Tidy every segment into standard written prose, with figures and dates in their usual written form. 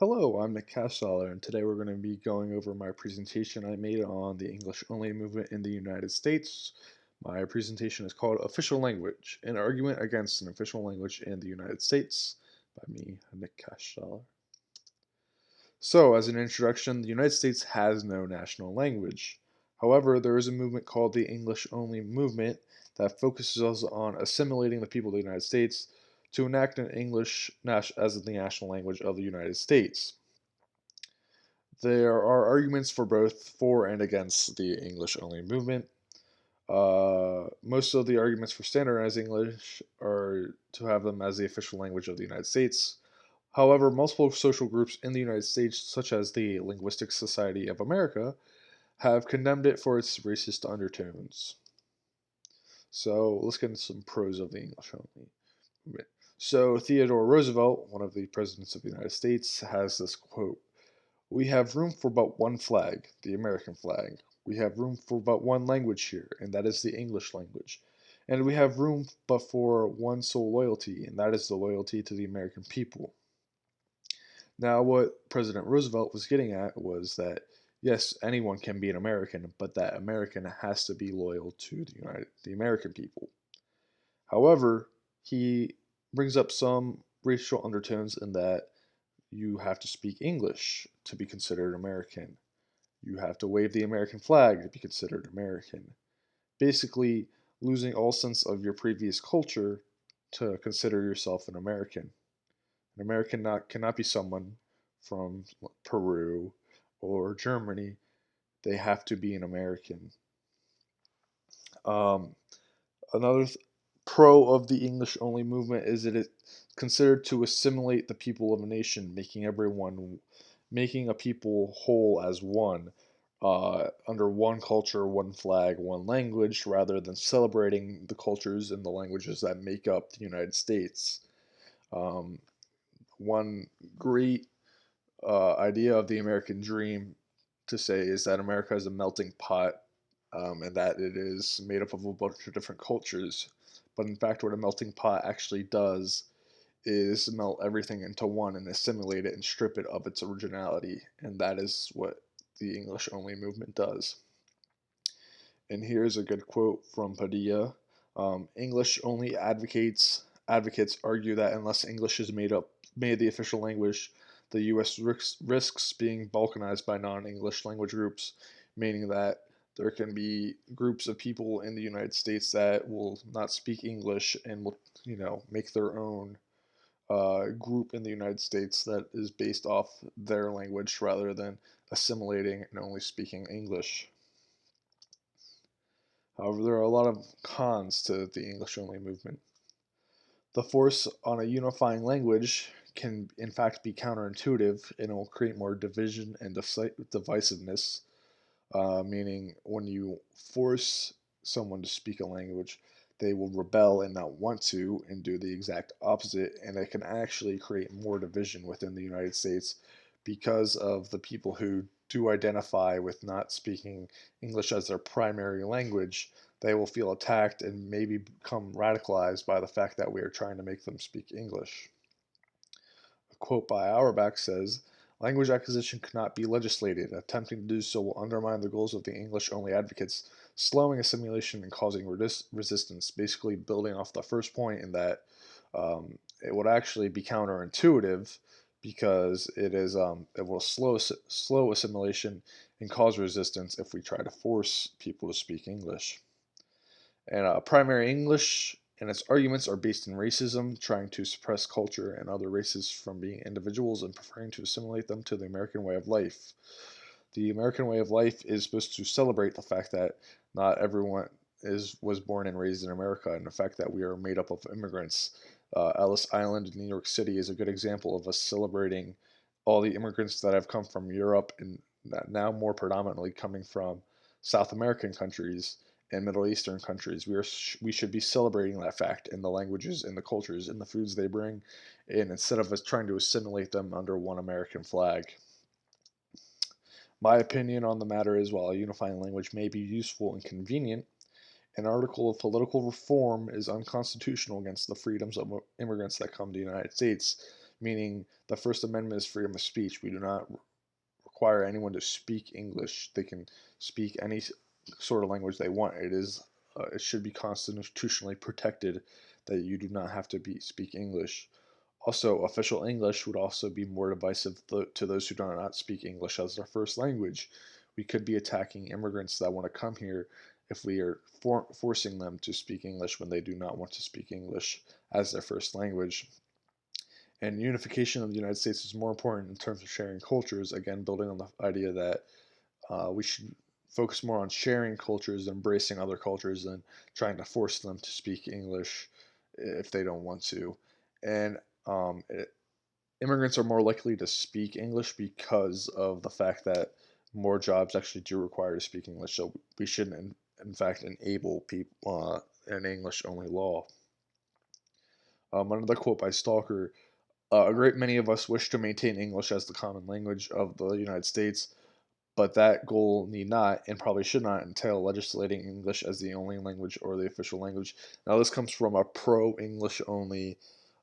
Hello, I'm Nick Castdollar, and today we're going to be going over my presentation I made on the English-only movement in the United States. My presentation is called Official Language, an Argument Against an Official Language in the United States by me, Nick Castdollar. So, as an introduction, the United States has no national language. However, there is a movement called the English-only movement that focuses on assimilating the people of the United States to enact an English as the national language of the United States. There are arguments for and against the English-only movement. Most of the arguments for standardized English are to have them as the official language of the United States. However, multiple social groups in the United States, such as the Linguistics Society of America, have condemned it for its racist undertones. So let's get into some pros of the English-only movement. So Theodore Roosevelt, one of the presidents of the United States, has this quote: "We have room for but one flag, the American flag. We have room for but one language here, and that is the English language. And we have room but for one sole loyalty, and that is the loyalty to the American people." Now, what President Roosevelt was getting at was that, yes, anyone can be an American, but that American has to be loyal to the American people. However, he brings up some racial undertones in that you have to speak English to be considered American. You have to wave the American flag to be considered American. Basically, losing all sense of your previous culture to consider yourself an American. An American cannot be someone from Peru or Germany. They have to be an American. Um, another pro of the English only movement is that it's considered to assimilate the people of a nation, making a people whole as one, under one culture, one flag, one language, rather than celebrating the cultures and the languages that make up the United States. Um, one great idea of the American dream to say is that America is a melting pot, and that it is made up of a bunch of different cultures. But in fact, what a melting pot actually does is melt everything into one and assimilate it and strip it of its originality. And that is what the English only movement does. And here's a good quote from Padilla. English only advocates argue that unless English is made the official language, the U.S. risks being balkanized by non-English language groups, meaning that there can be groups of people in the United States that will not speak English and will, make their own group in the United States that is based off their language rather than assimilating and only speaking English. However, there are a lot of cons to the English only movement. The force on a unifying language can, in fact, be counterintuitive and it will create more division and divisiveness, meaning when you force someone to speak a language, they will rebel and not want to and do the exact opposite, and it can actually create more division within the United States because of the people who do identify with not speaking English as their primary language. They will feel attacked and maybe become radicalized by the fact that we are trying to make them speak English. A quote by Auerbach says, "Language acquisition cannot be legislated. Attempting to do so will undermine the goals of the English-only advocates, slowing assimilation and causing resistance." Basically, building off the first point in that it would actually be counterintuitive because it will slow assimilation and cause resistance if we try to force people to speak English. And primary English and its arguments are based in racism, trying to suppress culture and other races from being individuals and preferring to assimilate them to the American way of life. The American way of life is supposed to celebrate the fact that not everyone was born and raised in America, and the fact that we are made up of immigrants. Ellis Island in New York City is a good example of us celebrating all the immigrants that have come from Europe and now more predominantly coming from South American countries and Middle Eastern countries. We should be celebrating that fact in the languages and the cultures and the foods they bring, and instead of us trying to assimilate them under one American flag. My opinion on the matter is, while a unifying language may be useful and convenient, an article of political reform is unconstitutional against the freedoms of immigrants that come to the United States, meaning the First Amendment is freedom of speech. We do not require anyone to speak English. They can speak any sort of language they want. It should be constitutionally protected that you do not have to speak English. Also, official English would also be more divisive to those who do not speak English as their first language. We could be attacking immigrants that want to come here if we are forcing them to speak English when they do not want to speak English as their first language. And unification of the United States is more important in terms of sharing cultures, again, building on the idea that we should focus more on sharing cultures, embracing other cultures, and trying to force them to speak English if they don't want to. And um, it, immigrants are more likely to speak English because of the fact that more jobs actually do require to speak English. So we shouldn't, in fact, enable people an English only law. Another quote by Stalker: a great many of us wish to maintain English as the common language of the United States, but that goal need not and probably should not entail legislating English as the only language or the official language. Now, this comes from a pro English only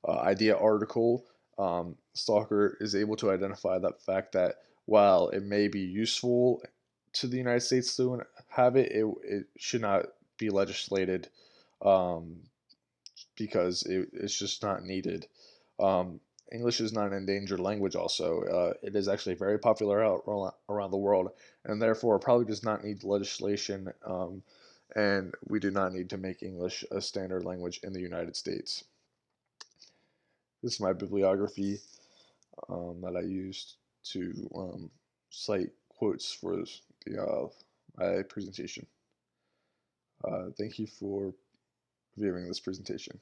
idea article. Stalker is able to identify that fact that while it may be useful to the United States to have it should not be legislated um, because it's just not needed. Um, English is not an endangered language. Also, it is actually very popular around the world, and therefore probably does not need legislation. And we do not need to make English a standard language in the United States. This is my bibliography that I used to cite quotes for my presentation. Thank you for viewing this presentation.